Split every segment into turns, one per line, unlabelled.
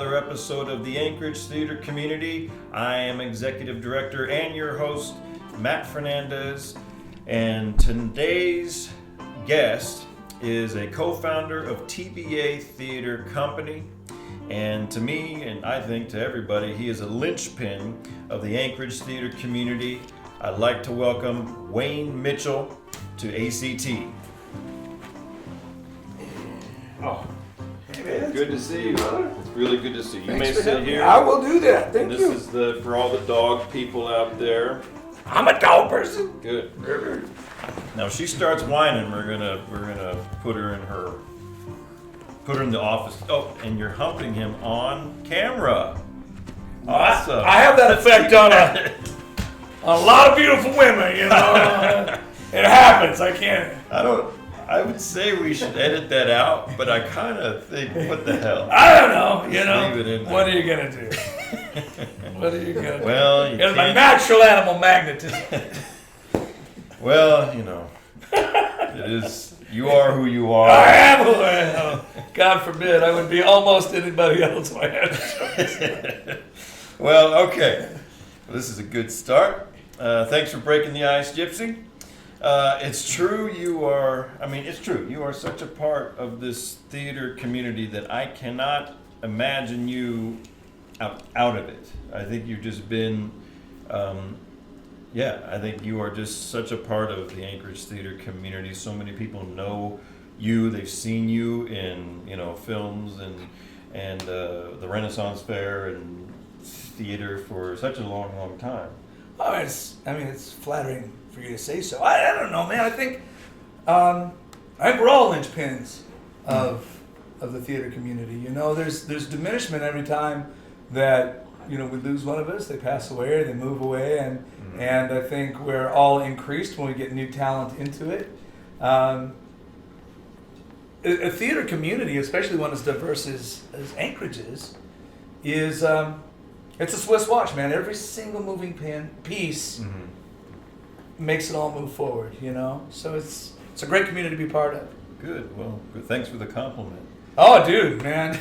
another episode of the Anchorage Theater Community. I am Executive Director and your host, Matt Fernandez, and today's guest is a co-founder of TBA Theatre Company, and to me, and I think to everybody, he is a linchpin of the Anchorage Theater Community. I'd like to welcome Wayne Mitchell to ACT.
Oh, hey man, good to see you, brother. It's really good to see you. You may sit here.
I will do that. Thank you.
This is for all the dog people out there.
I'm a dog person.
Good.
Now, if she starts whining, we're gonna put her in the office. Oh, and you're humping him on camera. Awesome.
I have that effect on a lot of beautiful women. You know, it happens.
I would say we should edit that out, but I kind of think, what the hell?
I don't know. You know,
leave it in there.
what are you gonna do? What are you gonna do?
Well,
It's my natural animal magnetism.
Well, you know, it is. You are who you are.
I am who I am. God forbid I would be almost anybody else if I had a choice.
Well, okay. Well, this is a good start. Thanks for breaking the ice, Gypsy. It's true you are such a part of this theater community that I cannot imagine you out of it. I think you've just been, I think you are just such a part of the Anchorage theater community. So many people know you, they've seen you in, films and the Renaissance Fair and theater for such a long, long time.
Oh, it's flattering for you to say so. I don't know, man. I think we're all linchpins of the theater community. You know, there's diminishment every time that we lose one of us. They pass away or they move away, and I think we're all increased when we get new talent into it. A theater community, especially one as diverse as Anchorage is it's a Swiss watch, man. Every single moving piece makes it all move forward, So it's a great community to be part of.
Good. Well, good. Thanks for the compliment.
Oh, dude, man.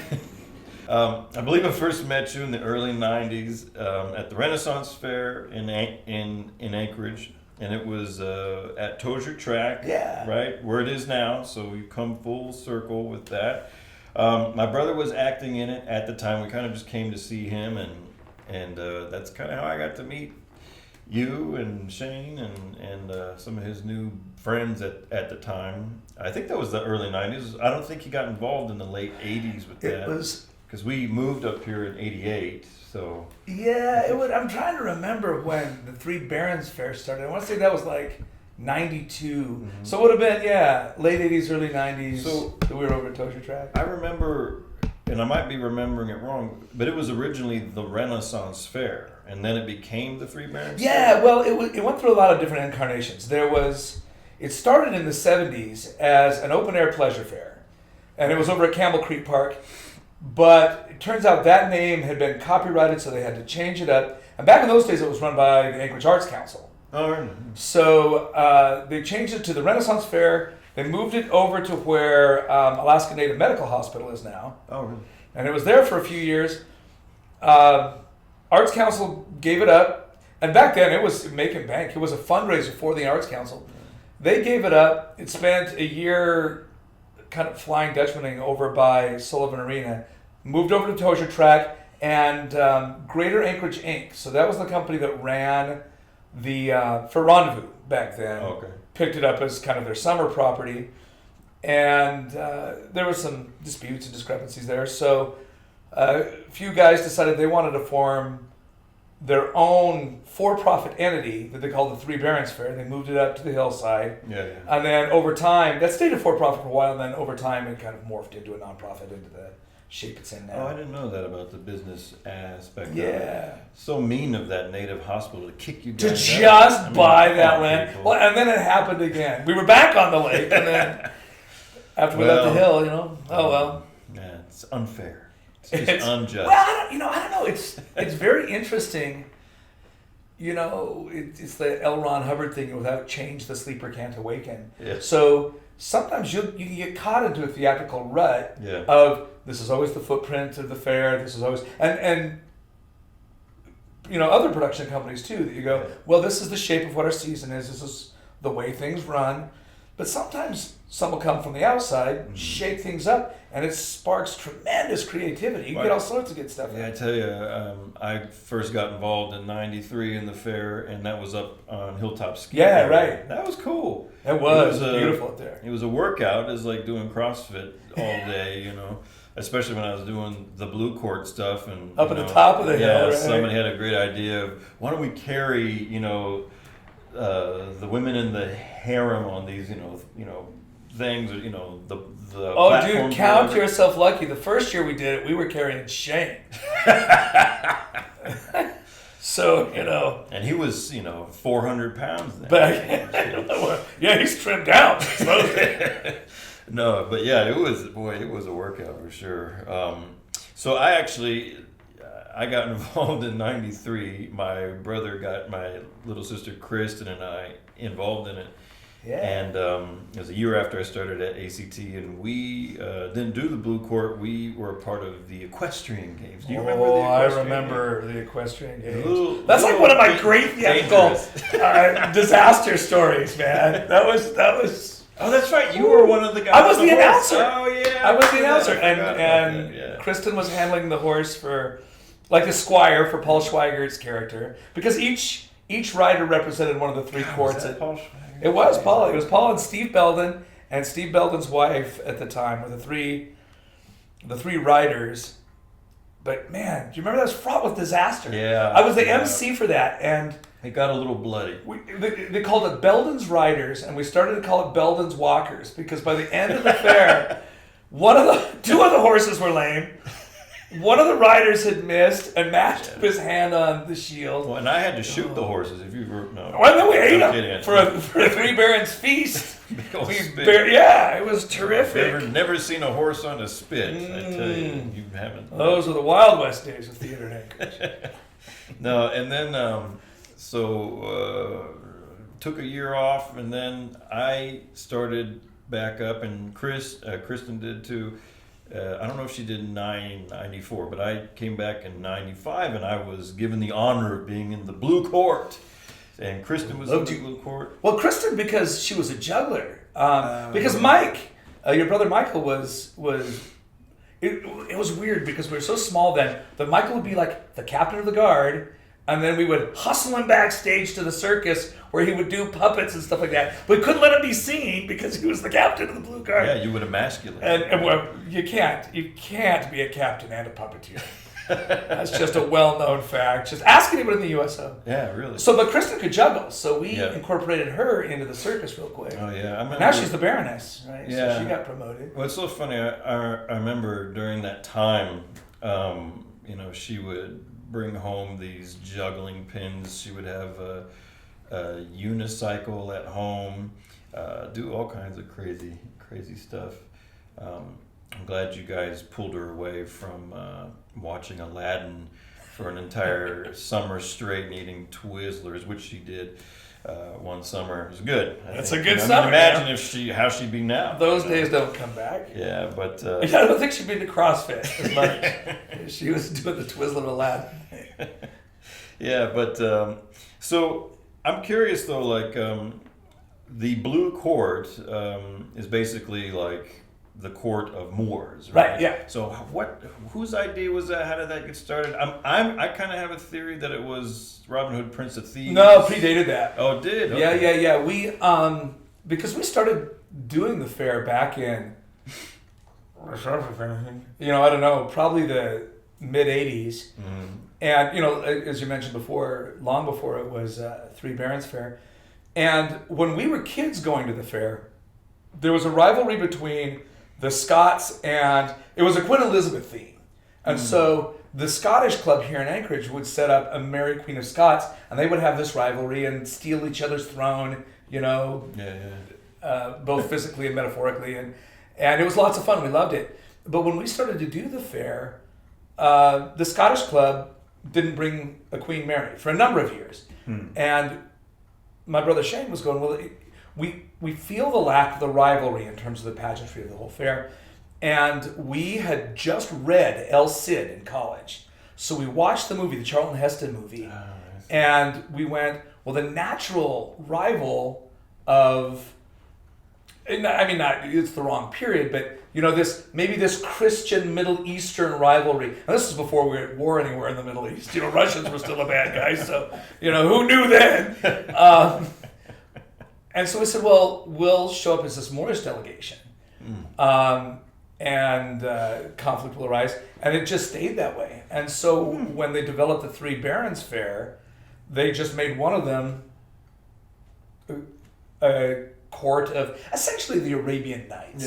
I believe I first met you in the early '90s at the Renaissance Fair in Anchorage, and it was at Tozier Track, right where it is now. So we've come full circle with that. My brother was acting in it at the time. We kind of just came to see him, and that's kind of how I got to meet you and Shane and some of his new friends at the time. I think that was the early '90s. I don't think he got involved in the late '80s with that.
It was
because we moved up here in '88. So
yeah, I'm trying to remember when the Three Barons Fair started. I want to say that was like '92. So it would have been late '80s, early '90s. So that we were over at Tozier Track.
I remember, and I might be remembering it wrong, but it was originally the Renaissance Fair, and then it became the Three Barons Fair?
Yeah, well, it went through a lot of different incarnations. It started in the 70s as an open-air pleasure fair, and it was over at Campbell Creek Park, but it turns out that name had been copyrighted, so they had to change it up. And back in those days, it was run by the Anchorage Arts Council.
Oh, right.
So they changed it to the Renaissance Fair. They moved it over to where Alaska Native Medical Hospital is now.
Oh, really?
And it was there for a few years. Arts Council gave it up. And back then, it was making bank. It was a fundraiser for the Arts Council. They gave it up. It spent a year kind of flying Dutchmaning over by Sullivan Arena. Moved over to Tozier Track and Greater Anchorage Inc. So that was the company that ran for Rendezvous back then.
Oh, okay.
Picked it up as kind of their summer property, and there were some disputes and discrepancies there. So a few guys decided they wanted to form their own for-profit entity that they called the Three Barons Fair. They moved it up to the hillside.
Yeah.
And then over time, that stayed a for-profit for a while, and then over time it kind of morphed into a nonprofit, into the shape it's in now.
Oh, I didn't know that about the business aspect.
Yeah.
Of it. So mean of that native hospital to kick you
To
down.
just buy that land.
People.
Well, and then it happened again. We were back on the lake, and then after we left the hill, oh well.
Yeah, it's unfair. It's unjust.
Well, I don't know. It's very interesting. It's the L. Ron Hubbard thing. Without change, the sleeper can't awaken.
Yeah.
So sometimes you can get caught into a theatrical rut
Yeah.
of this is always the footprint of the fair. This is always and other production companies too, that you go, well, this is the shape of what our season is. This is the way things run. But sometimes some will come from the outside, shake things up, and it sparks tremendous creativity. You get all sorts of good stuff.
Yeah, I tell you, I first got involved in '93 in the fair, and that was up on Hilltop Ski.
Yeah, right.
That was cool.
It was beautiful up there.
It was a workout. It was like doing CrossFit all day, especially when I was doing the blue court stuff. And
up at the top of the hill, right?
Somebody had a great idea of, why don't we carry, the women in the harem on these, things, the
oh, dude, count yourself lucky. The first year we did it, we were carrying Shane. So,
And he was, 400 pounds then.
But, yeah, he's trimmed down.
No, but yeah, it was a workout for sure. So I got involved in '93. My brother got my little sister Kristen and I involved in it. Yeah. And it was a year after I started at ACT, and we didn't do the blue court. We were a part of the equestrian games. Do you remember the equestrian
I remember the equestrian games.
That's
like one of my great theatrical disaster stories, man. That was.
Oh, that's right. You were one of the guys.
I was the announcer.
Oh, yeah.
I was the announcer, and Kristen was handling the horse for, like a squire for Paul Schweigert's character, because each rider represented one of the three courts.
Was that Paul Schweiger?
It was Paul. It was Paul and Steve Belden, and Steve Belden's wife at the time were the three riders. But man, do you remember that was fraught with disaster?
Yeah.
I was the MC for that, and
it got a little bloody.
They called it Belden's Riders, and we started to call it Belden's Walkers, because by the end of the fair, two of the horses were lame. One of the riders had missed and mashed up his hand on the shield.
Well, and I had to shoot the horses. If you were
well, then we ate them for a Three Barons feast. It was terrific.
I've never seen a horse on a spit. I tell you, you haven't.
Those were the Wild West days of theater in Anchorage.
No, and then took a year off, and then I started back up, and Kristen did too. I don't know if she did 94, but I came back in 95, and I was given the honor of being in the blue court. And Kristen was in the blue court.
Well, Kristen, because she was a juggler. Because Mike, your brother Michael, was it was weird because we were so small then that Michael would be like the captain of the guard, and then we would hustle him backstage to the circus where he would do puppets and stuff like that. We couldn't let him be seen because he was the captain of the Blue Guard.
Yeah, you would emasculate.
And well, you can't be a captain and a puppeteer. That's just a well-known fact. Just ask anyone in the USO.
Yeah, really.
So, but Kristen could juggle, so we incorporated her into the circus real quick.
Oh yeah,
now she's the Baroness, right?
Yeah.
So she got promoted.
Well, it's so funny. I remember during that time, she would bring home these juggling pins. She would have a unicycle at home, do all kinds of crazy stuff. I'm glad you guys pulled her away from watching Aladdin for an entire summer straight and eating Twizzlers, which she did one summer. It was good.
That's a good summer.
Imagine how she'd be now.
Those days don't come back.
Yeah, but
I don't think she'd be into CrossFit as much. She was doing the Twizzler of Aladdin.
Yeah, but so I'm curious though, like the blue court is basically like the court of Moors, right?
Right. Yeah.
So whose idea was that? How did that get started? I kind of have a theory that it was Robin Hood, Prince of Thieves.
No, predated that.
Oh, it did? Okay.
Yeah. We because we started doing the fair back in I don't know, probably the mid '80s. Mm-hmm. And, as you mentioned before, long before it was Three Barons Fair. And when we were kids going to the fair, there was a rivalry between the Scots and it was a Queen Elizabeth theme. And so the Scottish club here in Anchorage would set up a Mary Queen of Scots, and they would have this rivalry and steal each other's throne, both physically and metaphorically. And it was lots of fun. We loved it. But when we started to do the fair, the Scottish club didn't bring a Queen Mary for a number of years. And my brother Shane was going, well, we feel the lack of the rivalry in terms of the pageantry of the whole fair. And we had just read El Cid in college. So we watched the movie, the Charlton Heston movie, and we went, well, the natural rival of, it's the wrong period, but this Christian Middle Eastern rivalry. And this is before we were at war anywhere in the Middle East. Russians were still a bad guy, so, who knew then? And so we said, well, we'll show up as this Moorish delegation. And conflict will arise. And it just stayed that way. And so when they developed the Three Barons Fair, they just made one of them a court of essentially the Arabian Nights.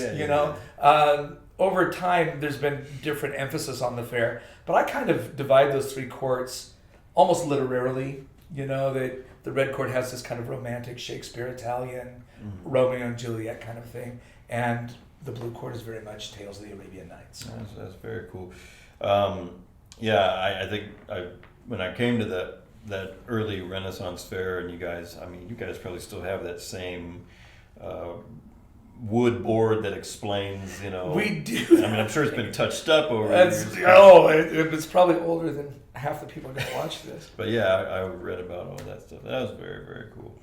Over time, there's been different emphasis on the fair, but I kind of divide those three courts almost literarily. That the Red Court has this kind of romantic Shakespeare Italian, Romeo and Juliet kind of thing, and the Blue Court is very much Tales of the Arabian Nights.
That's very cool. I think when I came to that early Renaissance fair, and you guys probably still have that same wood board that explains,
We do.
I'm sure it's been touched up over the years.
It's probably older than half the people that watch this.
But yeah, I read about all that stuff. That was very, very cool.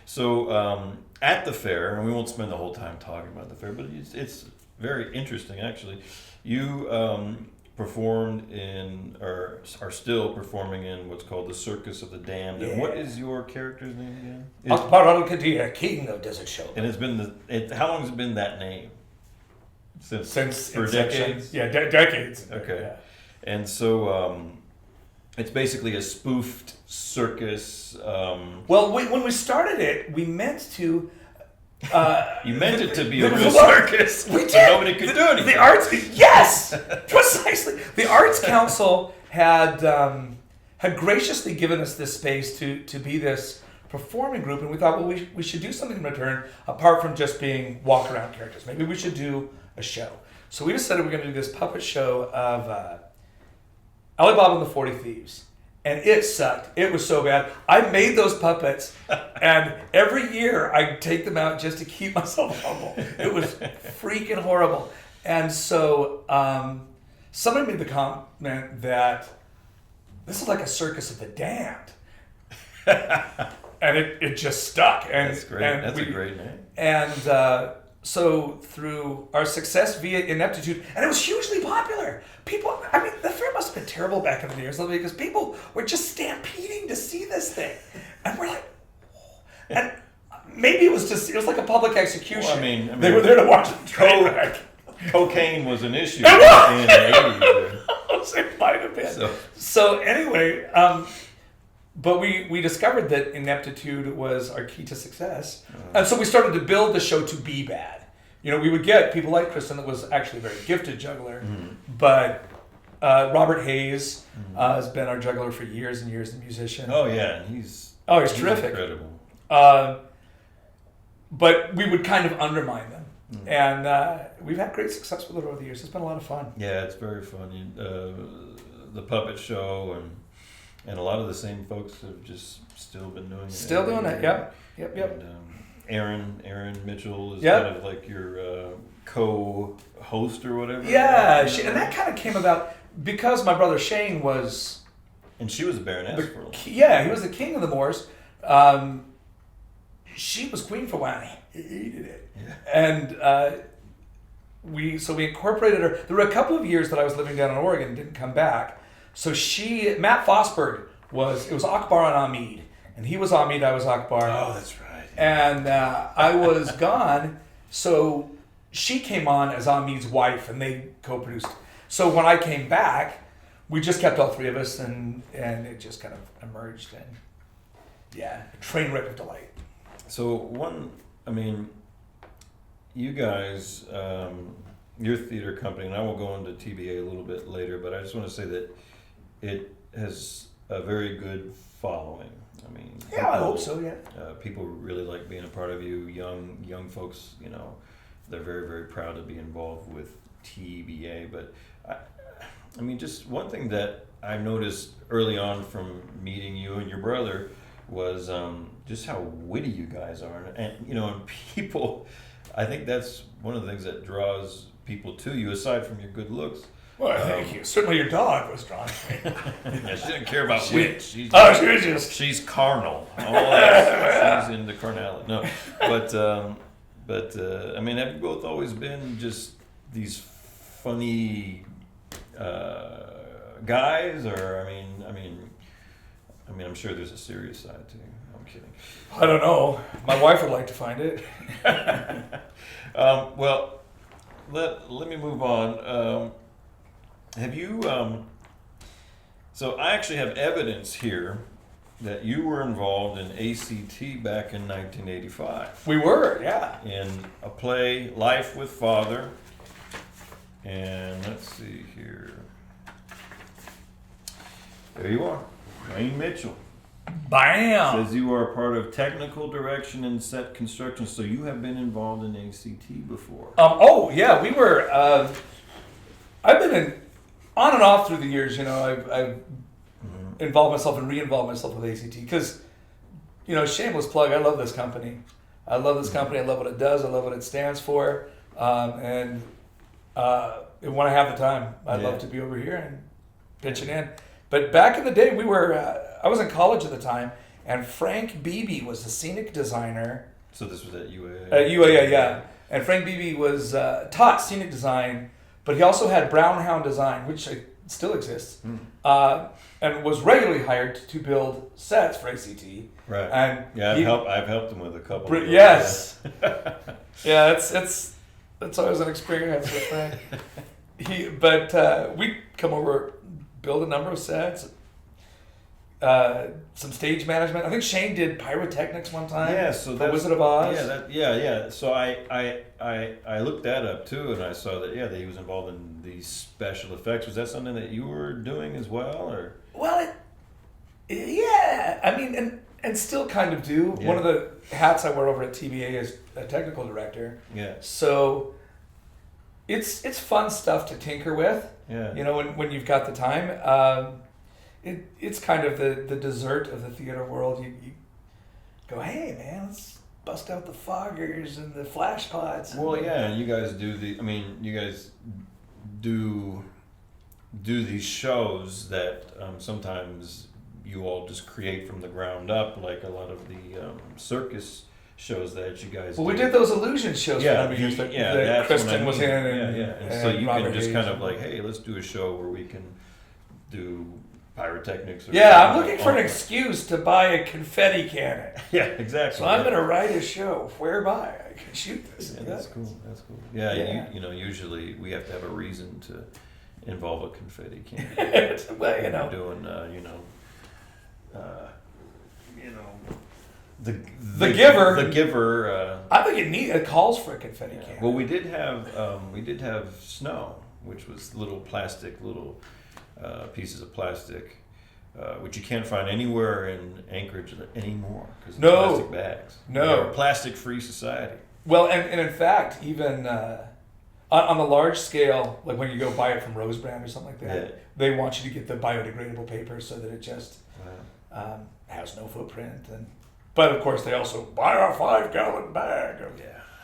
So at the fair, and we won't spend the whole time talking about the fair, but it's very interesting actually. You performed in, or are still performing in, what's called the Circus of the Damned. And what is your character's name again?
Akbar al-Qadir, King of Desert Show.
And it's been how long has it been that name?
Since
for decades?
Yeah, decades.
Okay. Yeah. And so it's basically a spoofed circus.
Well, when we started it, we meant to.
You meant it to be a real circus.
We did.
But nobody could do anything.
The arts, yes, precisely. The Arts Council had graciously given us this space to be this performing group, and we thought, well, we should do something in return apart from just being walk around characters. Maybe we should do a show. So we decided we're going to do this puppet show of Ali Baba and the 40 Thieves. And it sucked. It was so bad. I made those puppets, and every year I take them out just to keep myself humble. It was freaking horrible. And so somebody made the comment that this is like a circus of the damned. And it just stuck. And,
that's great.
And
that's a great name.
And so through our success via ineptitude, and it was hugely popular. People, the fair must have been terrible back in the years because people were just stampeding to see this thing. And we're like, whoa. And maybe it was like a public execution.
Well,
they were there to watch the train wreck.
Cocaine was an issue in the 80s.
It might have been. So anyway, but we discovered that ineptitude was our key to success. And so we started to build the show to be bad. We would get people like Kristen, that was actually a very gifted juggler, but Robert Hayes has been our juggler for years and years, the musician.
Oh yeah, he's
terrific.
Incredible.
But we would kind of undermine them. And we've had great success with it over the years. It's been a lot of fun.
Yeah, it's very fun. The puppet show and a lot of the same folks have just still been doing it.
Still doing it, yep.
And, Aaron Mitchell is kind of like your co-host or whatever.
Yeah, and that kind of came about because my brother Shane was...
And she was a baroness for a while.
Yeah, he was the king of the Moors. She was queen for a while. He hated it. Yeah. And we incorporated her. There were a couple of years that I was living down in Oregon and didn't come back. So Matt Fosberg it was Akbar and Hamid. And he was Hamid, I was Akbar.
Oh, that's right.
And I was gone, so she came on as Hamid's wife, and they co-produced. So when I came back, we just kept all three of us, and it just kind of emerged, and a train wreck of delight.
So you guys, your theater company, and I will go into TBA a little bit later, but I just want to say that it has a very good following.
I hope so. Yeah.
People really like being a part of you. Young folks, they're very, very proud to be involved with TBA. But just one thing that I noticed early on from meeting you and your brother was just how witty you guys are, and people. I think that's one of the things that draws people to you aside from your good looks.
Well, thank you. Certainly your dog was drawn to me.
Yeah, she didn't care about wit.
She was just...
She's carnal. All that. She's into carnality. No, but I mean, have you both always been just these funny guys, or I mean, I'm sure there's a serious side to you. I'm kidding.
I don't know. My wife would like to find it.
Well, let me move on. Have you? So I actually have evidence here that you were involved in ACT back in 1985.
We were, yeah.
In a play, Life with Father. And let's see here. There you are, Wayne Mitchell.
Bam!
Says you are a part of technical direction and set construction, so you have been involved in ACT before.
Oh yeah, we were. I've been on and off through the years. I've involved myself and re-involved myself with ACT because, shameless plug. I love this company. I love what it does. I love what it stands for. And when I have the time, I'd love to be over here and pitching in. But back in the day, I was in college at the time, and Frank Beebe was the scenic designer.
So this was at UAA?
At UAA, yeah. And Frank Beebe was taught scenic design, but he also had Brown Hound Design, which still exists, and was regularly hired to build sets for ACT.
Right.
And
yeah, I've helped him with a couple.
Yes. Yeah, it's always an experience with Frank. We'd come over, build a number of sets, some stage management. I think Shane did pyrotechnics one time.
Yeah, so
for Wizard of Oz.
Yeah. So I looked that up too, and I saw that that he was involved in these special effects. Was that something that you were doing as well, or?
Well, I mean, and still kind of do. Yeah. One of the hats I wear over at TBA is a technical director.
Yeah.
So it's fun stuff to tinker with.
Yeah.
When you've got the time. It's kind of the dessert of the theater world. You go, hey man, let's bust out the foggers and the flash pots.
Well, yeah, and you guys do you guys do these shows that sometimes you all just create from the ground up, like a lot of the circus shows that you guys do.
We did those illusion shows for number years that Kristen was in.
And so you can just kind of like, hey, let's do a show where we can do pyrotechnics.
I'm looking for an excuse to buy a confetti cannon.
Yeah, exactly.
So I'm going to write a show whereby I can shoot this.
Yeah, that's cool. Yeah. Usually we have to have a reason to involve a confetti cannon.
Well,
doing,
the giver.
The giver.
I think it calls for a confetti cannon.
Well, we did have snow, which was little pieces of plastic, which you can't find anywhere in Anchorage anymore because of plastic bags. We're a plastic-free society.
Well, and in fact, even on the large scale, like when you go buy it from Rose Brand or something like that, they want you to get the biodegradable paper so that it just has no footprint. But of course, they also buy a 5-gallon bag.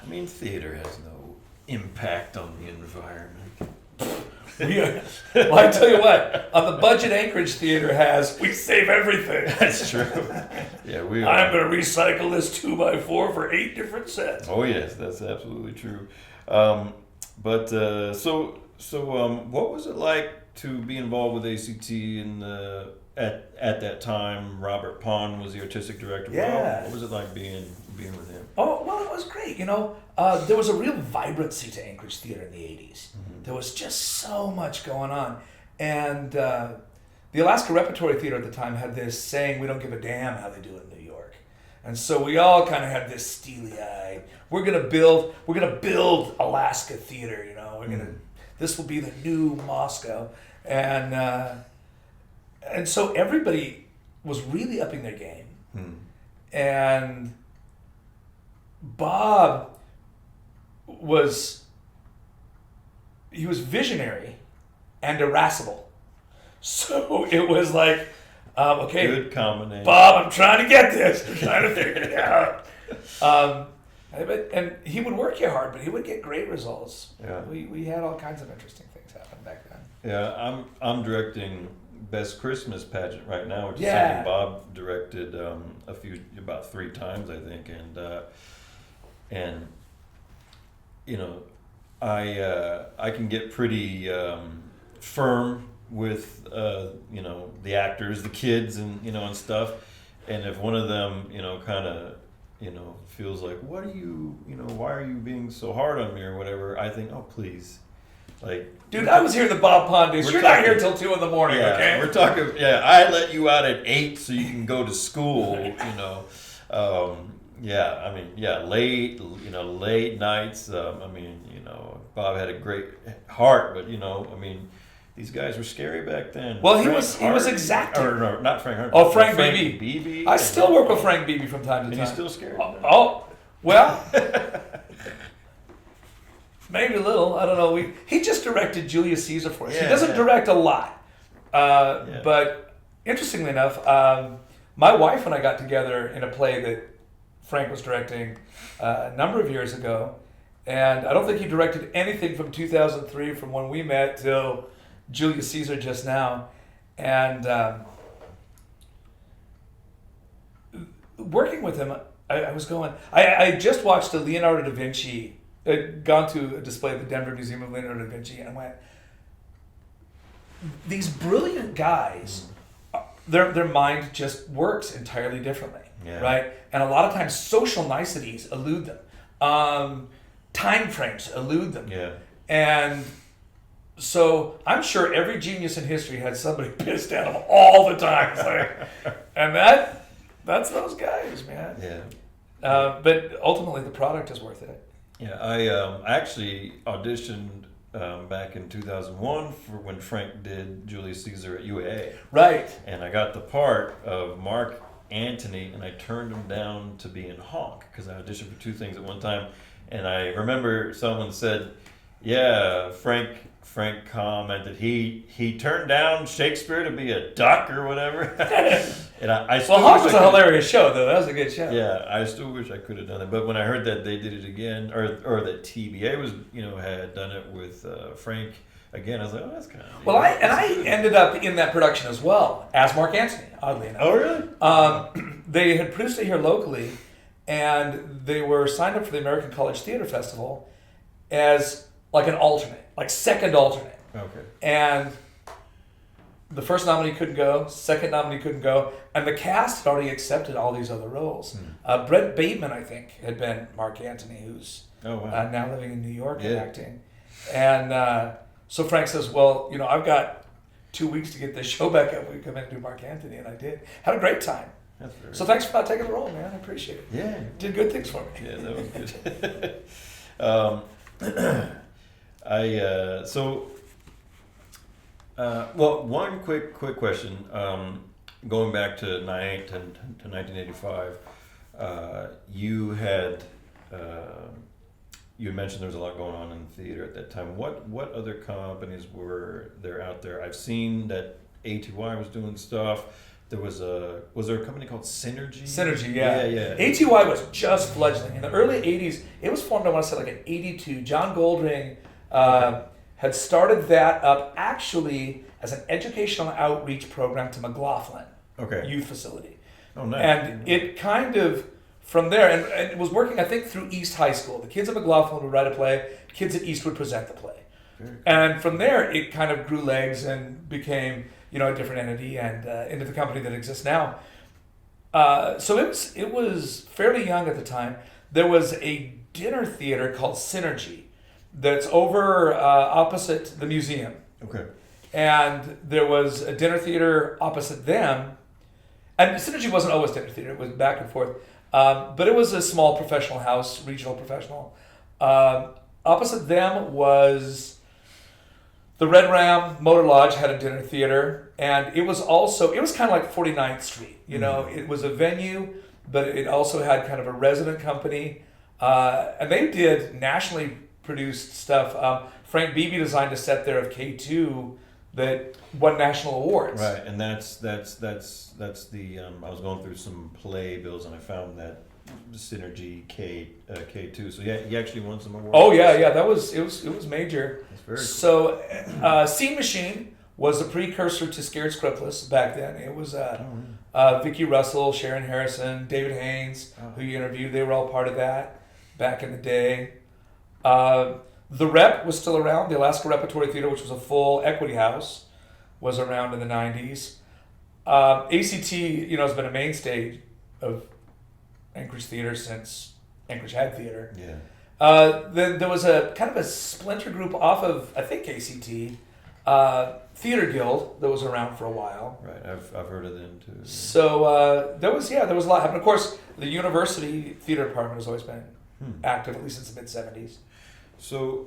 I mean, theater has no impact on the environment.
Well, I tell you what, on the budget Anchorage Theater has, we save everything.
That's true. Yeah, we are.
I'm going to recycle this 2x4 for 8 different sets.
Oh yes, that's absolutely true. What was it like to be involved with ACT at that time? Robert Pond was the artistic director.
Yeah.
What was it like being with him?
Oh, well, it was great. There was a real vibrancy to Anchorage Theater in the 80s. Mm-hmm. There was just so much going on. And the Alaska Repertory Theater at the time had this saying, we don't give a damn how they do it in New York. And so we all kind of had this steely-eyed, we're gonna build Alaska theater, this will be the new Moscow. And so everybody was really upping their game. And Bob was visionary and irascible. So it was like, okay,
good combination.
Bob, I'm trying to get this. I'm trying to figure it out. And he would work you hard, but he would get great results.
Yeah.
We had all kinds of interesting things happen back then.
Yeah, I'm directing Best Christmas Pageant right now, which is
Yeah.
something Bob directed about 3 times, I think, and you know, I can get pretty firm with you know, the actors, the kids, and you know, and stuff, and if one of them, you know, kind of, you know, feels like, what are you, you know, why are you being so hard on me or whatever, I think, oh please, like,
dude, I was here in the Bob Pond days. You're not here till 2 in the morning,
yeah,
okay?
we're talking. Yeah, I let you out at 8 so you can go to school. You know, yeah. I mean, yeah, late. You know, late nights. I mean, you know, Bob had a great heart, but you know, I mean, these guys were scary back then.
Well, he was exacting.
Or no, not Frank Hart.
Oh, Frank Beebe.
Beebe.
I still work with Frank Beebe from time to
And
time.
he's still scared.
Oh, well, maybe a little. I don't know. He just directed Julius Caesar for us. He doesn't direct a lot, but interestingly enough, my wife and I got together in a play that Frank was directing a number of years ago, and I don't think he directed anything from 2003, from when we met till Julius Caesar just now, and working with him, I was going. I just watched a Leonardo da Vinci. Gone to a display at the Denver Museum of Leonardo da Vinci, and I went, these brilliant guys, their mind just works entirely differently, right? And a lot of times social niceties elude them, time frames elude them, and so I'm sure every genius in history had somebody pissed at them all the time, it's like, and that's those guys, man. But ultimately, the product is worth it.
Yeah, I actually auditioned back in 2001 for when Frank did Julius Caesar at UAA.
Right.
And I got the part of Mark Antony, and I turned him down to be in Honk because I auditioned for 2 things at one time. And I remember someone said, yeah, Frank commented he turned down Shakespeare to be a duck or whatever. And I still
Honk was a hilarious show, though. That was a good show.
Yeah, I still wish I could have done it. But when I heard that they did it again, or that TBA was, you know, had done it with Frank again, I was like, oh, that's kind of.
Well, I ended up in that production as well as Mark Antony, oddly enough.
Oh, really?
They had produced it here locally, and they were signed up for the American College Theater Festival as like an alternate, like second alternate.
Okay.
And the first nominee couldn't go, second nominee couldn't go, and the cast had already accepted all these other roles. Brett Bateman, I think, had been Mark Antony, who's now living in New York and acting. And so Frank says, well, you know, I've got 2 weeks to get this show back up. We come in and do Mark Antony, and I did. Had a great time. So thanks for taking the role, man. I appreciate it.
Yeah.
Did good things for me.
Yeah, that was good. Well, one quick question. Going back to 1985, you had mentioned there was a lot going on in the theater at that time. What other companies were there out there? I've seen that ATY was doing stuff. Was there a company called Synergy?
Synergy, yeah.
Yeah.
ATY was just fledgling. In the early 80s, it was formed, I want to say, like in 82. John Goldring had started that up actually as an educational outreach program to McLaughlin Youth Facility.
Oh, nice.
And it kind of, from there, and it was working, I think, through East High School. The kids at McLaughlin would write a play, kids at East would present the play.
Very cool.
And from there, it kind of grew legs and became, you know, a different entity and into the company that exists now. So it was fairly young at the time. There was a dinner theater called Synergy that's over opposite the museum.
Okay.
And there was a dinner theater opposite them. And Synergy wasn't always dinner theater. It was back and forth. But it was a small professional house, regional professional. Opposite them was the Red Ram Motor Lodge had a dinner theater. And it was kind of like 49th Street. You know, it was a venue, but it also had kind of a resident company. And they did nationally produced stuff. Frank Beebe designed a set there of K2 that won national awards.
Right, and that's the I was going through some play bills and I found that Synergy K2. So yeah, he actually won some awards.
Oh yeah, it was major.
That's very cool.
So, Scene Machine was a precursor to Scared Scriptless back then. It was Vicki Russell, Sharon Harrison, David Haynes, who you interviewed. They were all part of that back in the day. The Rep was still around. The Alaska Repertory Theater, which was a full equity house, was around in the 90s. ACT, has been a mainstay of Anchorage theater since Anchorage had theater.
Yeah.
Then there was a kind of a splinter group off of, I think, ACT, Theater Guild, that was around for a while.
Right, I've heard of them too.
So there was a lot happening. Of course, the university theater department has always been active, at least since the mid-'70s.
So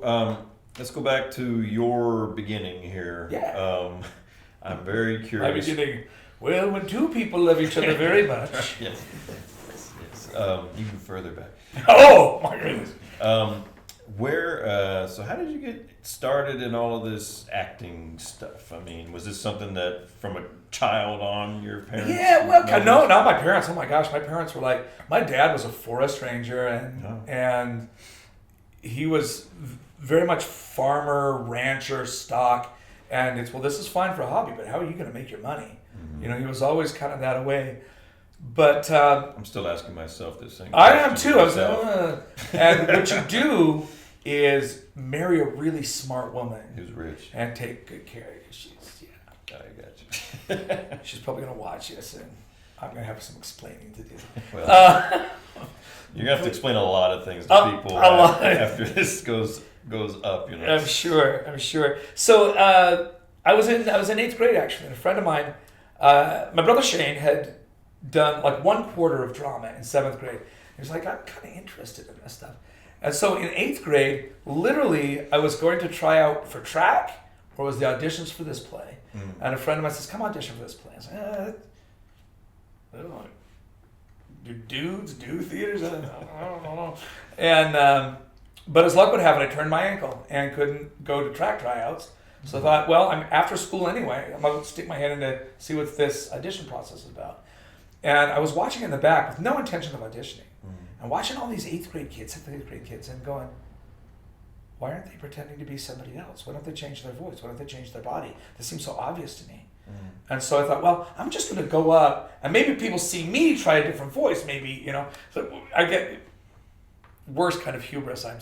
let's go back to your beginning here.
Yeah.
I'm very curious.
My beginning, well, when two people love each other very much.
Yes. Even further back.
Oh, my goodness.
So how did you get started in all of this acting stuff? I mean, was this something that from a child on your parents?
Yeah, well, no, not my parents. Oh my gosh, my parents were like, my dad was a forest ranger and he was very much farmer, rancher, stock. And it's, well, this is fine for a hobby, but how are you going to make your money? Mm-hmm. He was always kind of that way. But I'm
still asking myself this thing.
I am too. And what you do is marry a really smart woman
who's rich
and take good care of you. She's
I got you.
She's probably gonna watch this, and I'm gonna have some explaining to do.
Well, you're gonna have to explain a lot of things to people after this goes up.
I'm sure. So I was in 8th grade actually, and a friend of mine, my brother Shane, had done like 1/4 of drama in 7th grade. He was like, I'm kind of interested in this stuff. And so in 8th grade, literally, I was going to try out for track, or was the auditions for this play. And a friend of mine says, come audition for this play. I was like, I don't know. Do dudes do theaters? I don't know. And, but as luck would have it, I turned my ankle and couldn't go to track tryouts. So I thought, well, I'm after school anyway. I'm going to stick my head in to see what this audition process is about. And I was watching in the back with no intention of auditioning. And watching all these 8th grade kids, 7th grade kids, and going, why aren't they pretending to be somebody else? Why don't they change their voice? Why don't they change their body? This seems so obvious to me. And so I thought, well, I'm just going to go up, and maybe people see me try a different voice, maybe, So I get worst kind of hubris, I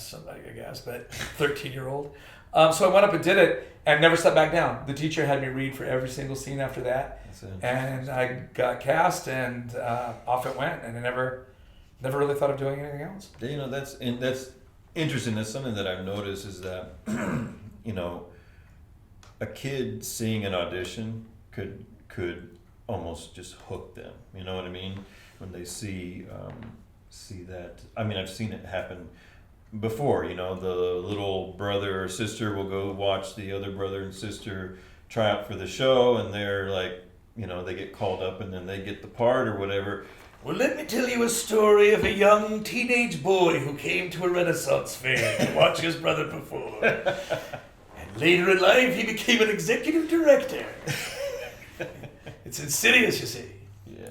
guess, but 13-year-old. So I went up and did it, and never stepped back down. The teacher had me read for every single scene after that, and I got cast, and off it went, and I never really thought of doing anything else.
That's interesting. That's something that I've noticed is that, a kid seeing an audition could almost just hook them. You know what I mean? When they see that. I mean, I've seen it happen before. The little brother or sister will go watch the other brother and sister try out for the show, and they're like, they get called up, and then they get the part or whatever.
Well, let me tell you a story of a young teenage boy who came to a Renaissance fair to watch his brother perform. And later in life, he became an executive director. It's insidious, you see.
Yeah.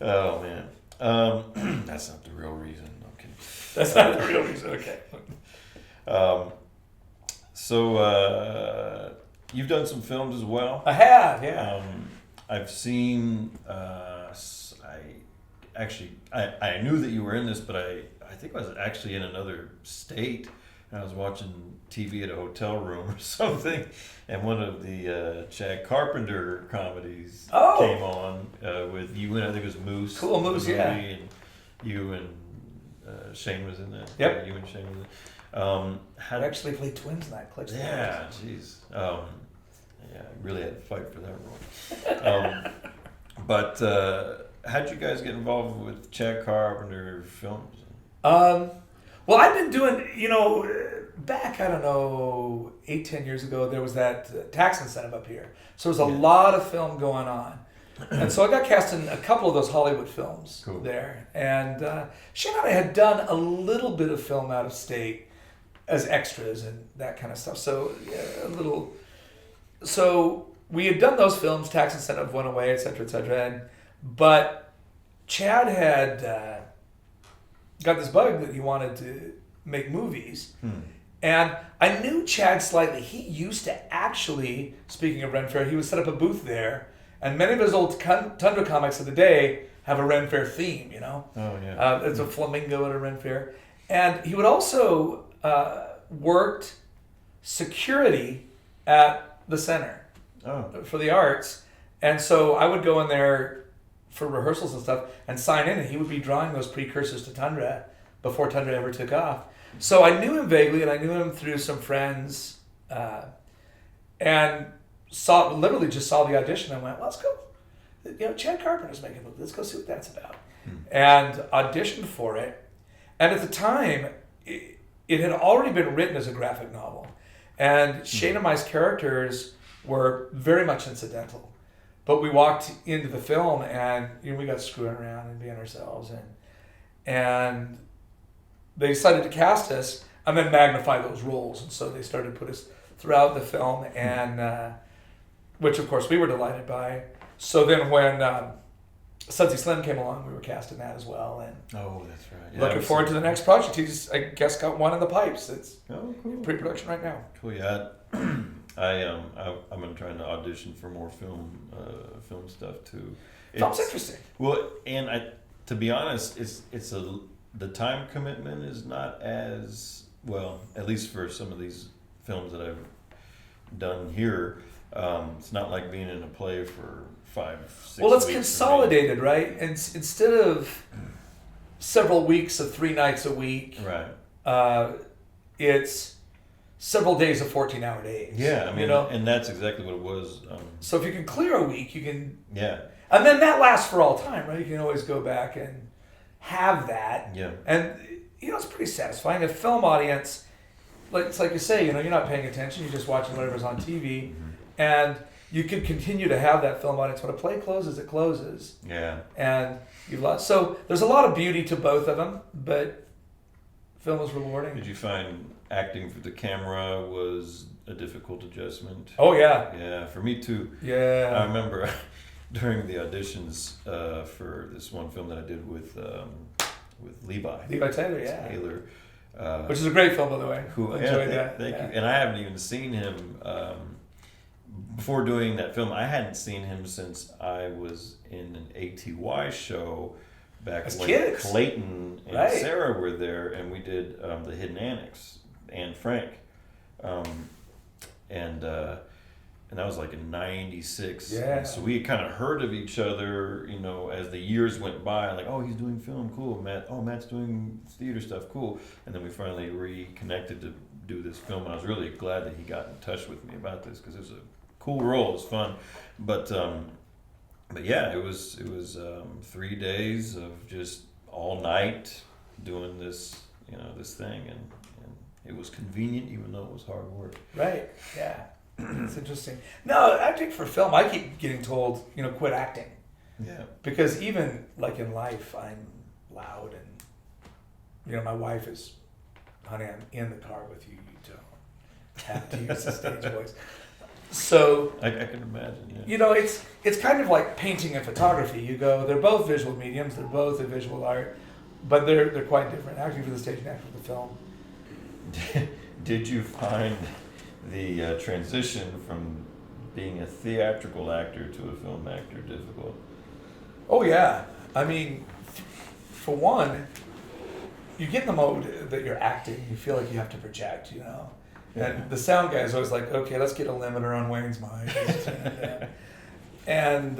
Oh, man. That's not the real reason. Okay.
That's not the real reason, okay.
So, you've done some films as well?
I have, yeah.
I've seen... I knew that you were in this, but I think I was actually in another state. I was watching TV at a hotel room or something, and one of the Chad Carpenter comedies came on with you and I think it was Moose.
Cool, Moose, yeah.
And you and Shane was in that.
Yep.
You and Shane was in it.
Had actually played twins in that. Clips.
Yeah, jeez. Yeah, I really had to fight for that role. But how'd you guys get involved with Chad Carpenter films?
Well, I've been doing, back, 8-10 years ago, there was that tax incentive up here. So there was a lot of film going on. And so I got cast in a couple of those Hollywood films there. And Shane and I had done a little bit of film out of state as extras and that kind of stuff. So, a little... So we had done those films, tax incentive went away, et cetera, but Chad had got this bug that he wanted to make movies. And I knew Chad slightly. He used to actually, speaking of Ren Fair, he would set up a booth there. And many of his old Tundra comics of the day have a Ren Fair theme, you know?
Oh, yeah.
There's a flamingo at a Ren Fair. And he would also worked security at the center for the arts. And so I would go in there for rehearsals and stuff and sign in, and he would be drawing those precursors to Tundra before Tundra ever took off. So I knew him vaguely, and I knew him through some friends, and literally just saw the audition and went, let's go. You know, Chad Carpenter's making a movie. Let's go see what that's about. And auditioned for it. And at the time, it had already been written as a graphic novel. And Shane and I's characters were very much incidental. But we walked into the film and we got screwing around and being ourselves. And they decided to cast us and then magnify those roles. And so they started to put us throughout the film, and which of course we were delighted by. So then when Sudsy Slim came along, we were cast in that as well. And
oh, that's right. Yeah,
looking forward to the next project. He's, I guess, got one in the pipes. It's
cool.
pre-production right now.
Cool. Yeah, I'm gonna try to audition for more film stuff too.
Sounds interesting.
Well, and to be honest, the time commitment is not as well, at least for some of these films that I've done here. It's not like being in a play for 5, 6
Well, it's
weeks
consolidated, right? And instead of several weeks of 3 nights a week,
right?
It's several days of 14-hour days.
Yeah, I mean,
you know?
and that's exactly what it was.
So if you can clear a week, you can.
Yeah.
And then that lasts for all time, right? You can always go back and have that.
Yeah.
And it's pretty satisfying. A film audience, it's like you say, you're not paying attention. You're just watching whatever's on TV, and you can continue to have that film audience. When a play closes, it closes.
Yeah.
And you've lost. So there's a lot of beauty to both of them, but film is rewarding.
Did you find acting for the camera was a difficult adjustment?
Oh yeah.
Yeah, for me too.
Yeah.
I remember during the auditions for this one film that I did with Levi
Taylor, yeah.
Taylor,
which is a great film, by the way.
Who
enjoyed that.
Thank you. And I haven't even seen him before doing that film. I hadn't seen him since I was in an ATY show back
as
when
kids.
Clayton and Sarah were there, and we did The Hidden Annex, and Frank, and that was like in '96.
Yeah.
And so we kind of heard of each other, as the years went by. Like, oh, he's doing film, cool. Matt's doing theater stuff, cool. And then we finally reconnected to do this film. And I was really glad that he got in touch with me about this, because it was a cool role. It was fun, but yeah, it was 3 days of just all night doing this, this thing, and it was convenient, even though it was hard work.
Right. Yeah. It's interesting. No, acting for film, I keep getting told, quit acting.
Yeah.
Because even like in life, I'm loud, and my wife is, honey, I'm in the car with you. You don't have to use the stage voice. So
I can imagine. Yeah.
It's kind of like painting and photography. They're both visual mediums. They're both a visual art, but they're quite different. Acting for the stage and acting for the film.
Did you find the transition from being a theatrical actor to a film actor difficult?
Oh yeah. I mean, for one, you get in the mode that you're acting. You feel like you have to project, Yeah. And the sound guy is always like, okay, let's get a limiter on Wayne's mic. And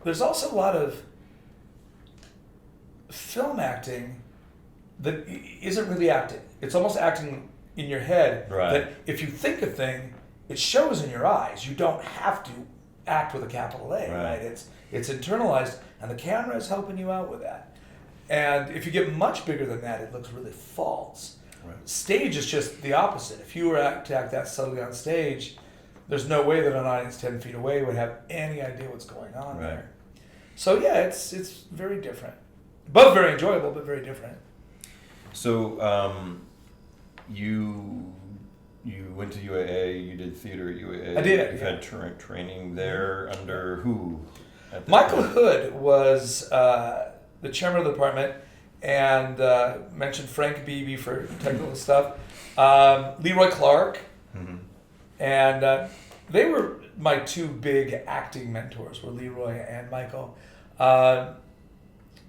there's also a lot of film acting that isn't really acting. It's almost acting in your head.
Right.
That if you think a thing, it shows in your eyes. You don't have to act with a capital A, right? It's internalized, and the camera is helping you out with that. And if you get much bigger than that, it looks really false. Right. Stage is just the opposite. If you were to act that subtly on stage, there's no way that an audience 10 feet away would have any idea what's going on there. So yeah, it's very different. Both very enjoyable, but very different.
So you went to UAA, you did theater at UAA.
I did.
You've had training there under who?
Michael Hood was the chairman of the department, and mentioned Frank Beebe for technical stuff, Leroy Clark, and they were my two big acting mentors, were Leroy and Michael.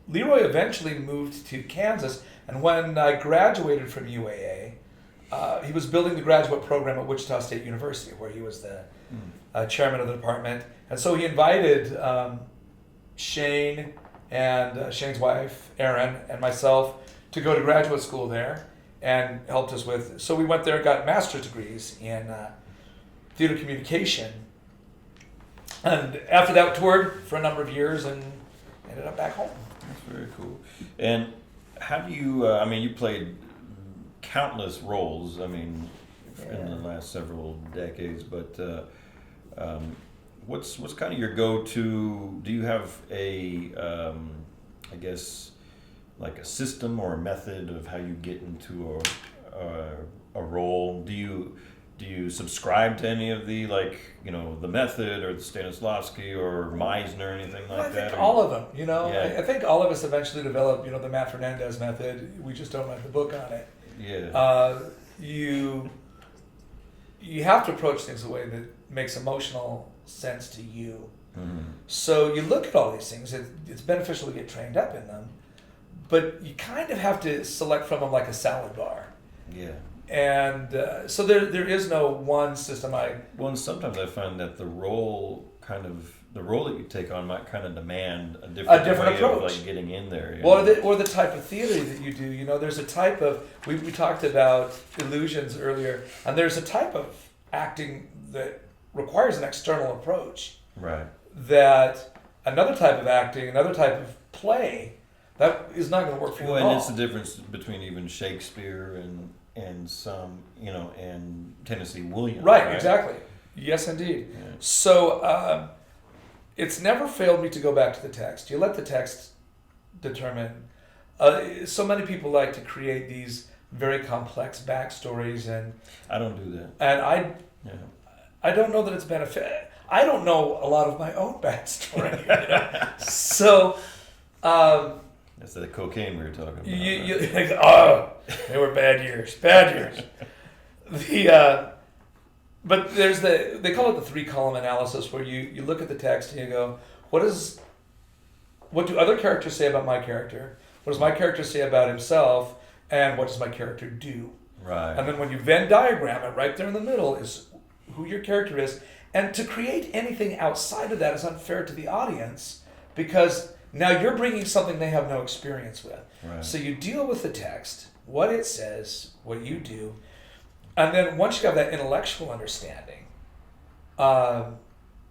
Leroy eventually moved to Kansas, and when I graduated from UAA, he was building the graduate program at Wichita State University, where he was the chairman of the department. And so he invited Shane and Shane's wife, Erin, and myself to go to graduate school there, and helped us with. So we went there, got master's degrees in theater communication. And after that, toured for a number of years and ended up back home.
That's very cool. And how do you, you played countless roles, in the last several decades, but what's kind of your go-to? Do you have a, like a system or a method of how you get into a role? Do you subscribe to any of the, the Method or the Stanislavski or Meisner or anything like that?
I think all of them,
Yeah.
I think all of us eventually developed, the Matt Fernandez method. We just don't write the book on it.
Yeah.
You have to approach things the way that makes emotional sense to you.
Mm-hmm.
So you look at all these things. It's beneficial to get trained up in them, but you kind of have to select from them like a salad bar.
Yeah.
And so there is no one system.
Well, and sometimes I find that the role that you take on might kind of demand a different way
approach
of getting in there.
Or the type of theater that you do. There's a type of, we talked about illusions earlier, and there's a type of acting that requires an external approach.
Right.
That another type of acting, another type of play, that is not going to work for you at all.
And it's the difference between even Shakespeare and some, and Tennessee Williams.
Right, exactly. Yes, indeed.
Yeah.
So it's never failed me to go back to the text. You let the text determine. So many people like to create these very complex backstories, and
I don't do that.
And I don't know that it's benefit. I don't know a lot of my own backstory. So
that's the cocaine we were talking about.
They were bad years. But there's they call it the 3-column analysis, where you look at the text and you go, what do other characters say about my character? What does my character say about himself? And what does my character do?
Right.
And then when you Venn diagram it, right there in the middle is who your character is. And to create anything outside of that is unfair to the audience, because now you're bringing something they have no experience with.
Right.
So you deal with the text, what it says, what you do, and then once you have that intellectual understanding, the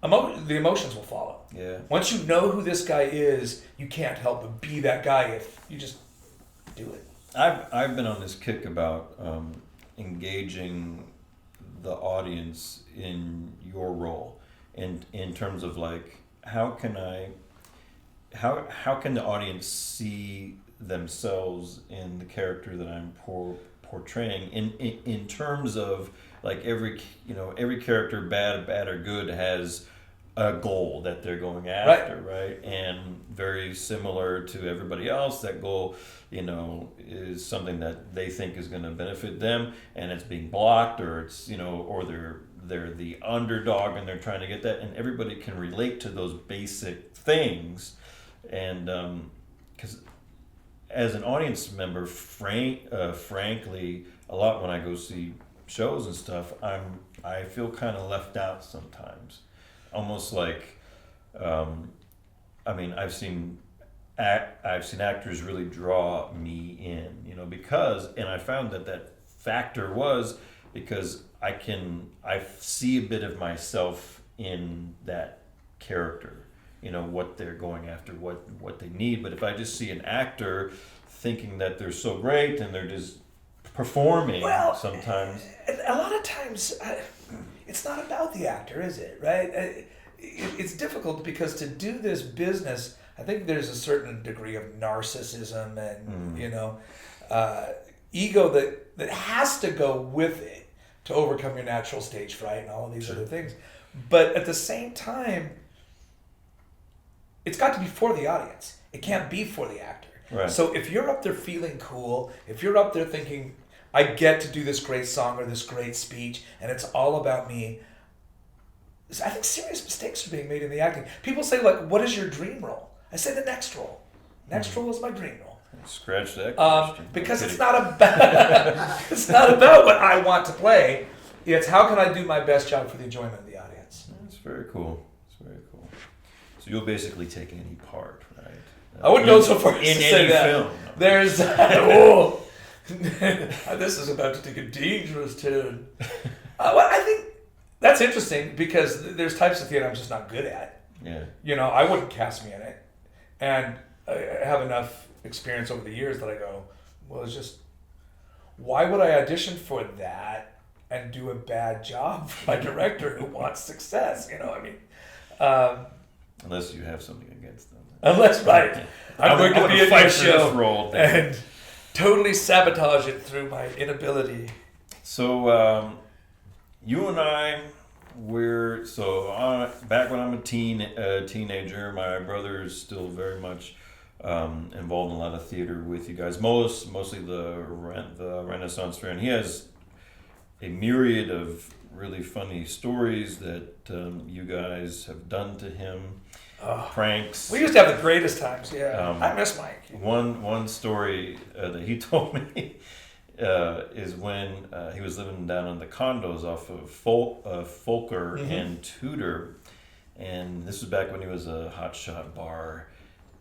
emotions will follow.
Yeah.
Once you know who this guy is, you can't help but be that guy if you just do it.
I've been on this kick about engaging the audience in your role, and in terms of how can the audience see themselves in the character that I'm portraying in terms of every character, bad or good, has a goal that they're going after, right? And very similar to everybody else, that goal is something that they think is going to benefit them, and it's being blocked, or it's or they're the underdog and they're trying to get that, and everybody can relate to those basic things. And because as an audience member, frankly, a lot when I go see shows and stuff, I feel kind of left out sometimes, almost like I've seen actors really draw me in, because, and I found that factor was because I see a bit of myself in that character, what they're going after, what they need. But if I just see an actor thinking that they're so great and they're just performing, sometimes.
A lot of times, it's not about the actor, is it? Right? It's difficult because to do this business, I think there's a certain degree of narcissism and ego that has to go with it to overcome your natural stage fright and all of these other things. But at the same time, it's got to be for the audience. It can't be for the actor.
Right.
So if you're up there feeling cool, if you're up there thinking, I get to do this great song or this great speech, and it's all about me, I think serious mistakes are being made in the acting. People say, like, what is your dream role? I say the next role. Next role is my dream role.
Scratch that question.
Because it's not about it's not about what I want to play. It's how can I do my best job for the enjoyment of the audience.
That's very cool. It's very cool. So you'll basically take any part, right?
I wouldn't go so far as
in
to say
any
that.
film.
There's oh, this is about to take a dangerous turn. Well, I think that's interesting because there's types of theater I'm just not good at.
Yeah.
You know, I wouldn't cast me in it, and I have enough experience over the years that I go, well, it's just, why would I audition for that and do a bad job for my director who wants success? You know, I mean,
unless you have something against them.
Unless, right, I'm going to be in your show
role,
and totally sabotage it through my inability.
So you and I, back when I'm a teenager, my brother's still very much involved in a lot of theater with you guys, mostly the Renaissance Fair, and he has a myriad of really funny stories that you guys have done to him, pranks.
We used to have the greatest times. Yeah, I miss Mike.
One story that he told me is when he was living down in the condos off of Folker and Tudor, and this was back when he was a hotshot bar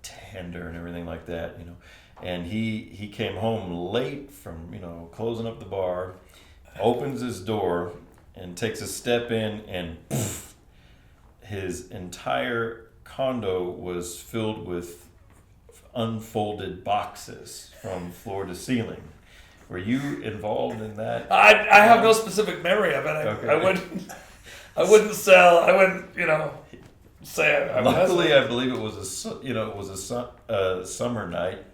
tender and everything like that, you know. And he came home late from, you know, closing up the bar, opens his door and takes a step in, and poof, his entire condo was filled with unfolded boxes from floor to ceiling. Were you involved in that?
I have no specific memory of it.
Okay.
I wouldn't sell. I wouldn't, you know, say.
Luckily, I believe it was a summer night,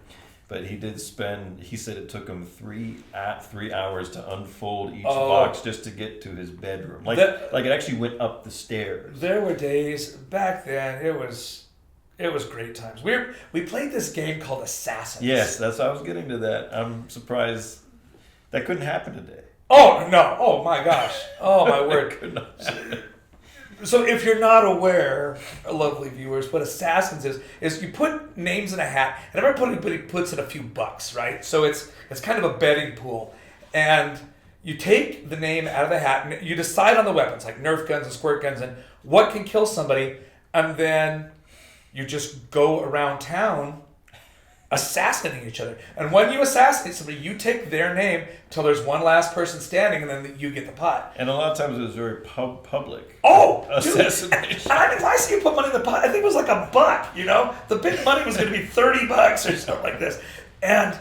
but he did spend. He said it took him 3 hours to unfold each box just to get to his bedroom. Like it actually went up the stairs.
There were days back then. It was great times. We played this game called Assassins.
Yes, that's I was getting to that. I'm surprised that couldn't happen today.
Oh no! Oh my gosh! Oh my word! So if you're not aware, lovely viewers, what Assassins is you put names in a hat, and everybody puts in a few bucks, right? So it's kind of a betting pool, and you take the name out of the hat, and you decide on the weapons, like Nerf guns and squirt guns, and what can kill somebody, and then you just go around town assassinating each other. And when you assassinate somebody, you take their name till there's one last person standing, and then you get the pot.
And a lot of times it was very public.
Oh,
assassination.
And if I see you put money in the pot, I think it was like $1, you know? The big money was going to be $30 or something like this. And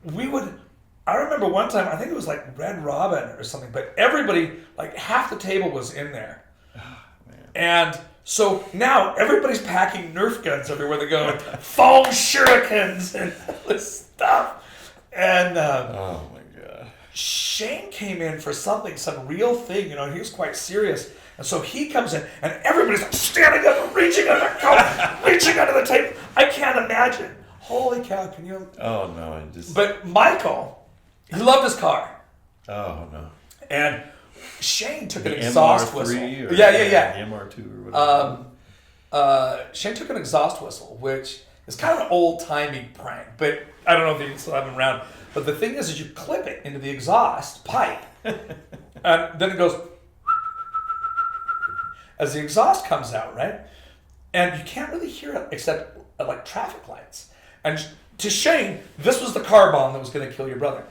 I remember one time, I think it was like Red Robin or something, but everybody, like half the table was in there.
Oh, man.
And so now everybody's packing Nerf guns everywhere they go, and foam shurikens and all this stuff. And
oh my God.
Shane came in for some real thing, you know, and he was quite serious. And so he comes in, and everybody's like standing up and reaching under the coat, reaching under the table. I can't imagine. Holy cow, can you?
Oh no,
But Michael, he loved his car.
Oh no.
And Shane took an
The
exhaust
MR3
whistle.
or
Yeah.
The MR2 or whatever.
Shane took an exhaust whistle, which is kind of an old-timey prank, but I don't know if you can still have them around. But the thing is you clip it into the exhaust pipe, and then it goes as the exhaust comes out, right? And you can't really hear it except like traffic lights. And to Shane, this was the car bomb that was going to kill your brother.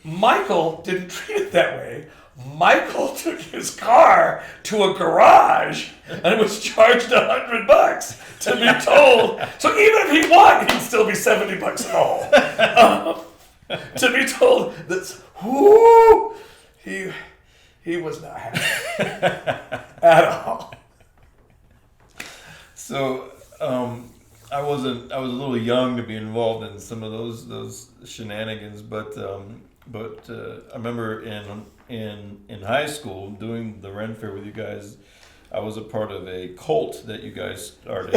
Michael didn't treat it that way. Michael took his car to a garage and was charged $100 to be told. So even if he won, he'd still be $70 in the hole. To be told that, whoo, he was not happy at all.
So I was a little young to be involved in some of those shenanigans, but I remember in high school doing the Ren Fair with you guys. I was a part of a cult that you guys started.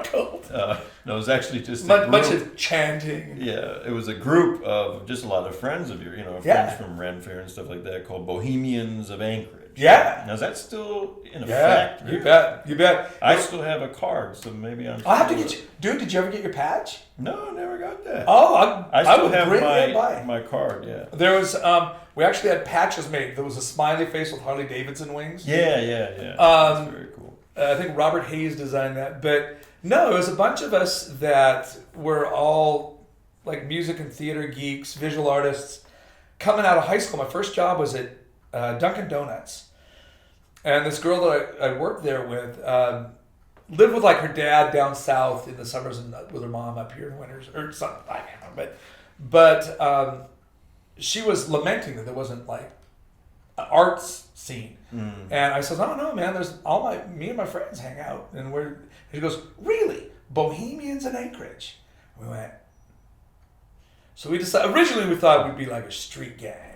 Cult.
No, it was actually just a
Bunch
group.
of chanting.
Yeah, it was a group of just a lot of friends of yours, friends from Ren Fair and stuff like that, called Bohemians of Anchorage.
Yeah.
Now, is that still in effect?
Yeah, you bet.
I still have a card, so maybe I'm.
I'll have to get you. Dude, did you ever get your patch?
No, I never got that.
Oh,
I
I
still
would
have
bring it by.
my card, yeah.
There was, we actually had patches made. There was a smiley face with Harley Davidson wings.
Yeah. That's very cool.
I think Robert Hayes designed that. But no, it was a bunch of us that were all like music and theater geeks, visual artists, coming out of high school. My first job was at Dunkin' Donuts. And this girl that I worked there with lived with like her dad down south in the summers and with her mom up here in the winters or something. I don't know, but she was lamenting that there wasn't like an arts scene. And I said, "Oh no, man! There's me and my friends hang out, and she goes, "Really? Bohemians in Anchorage?" We went. So we decided. Originally, we thought we'd be like a street gang.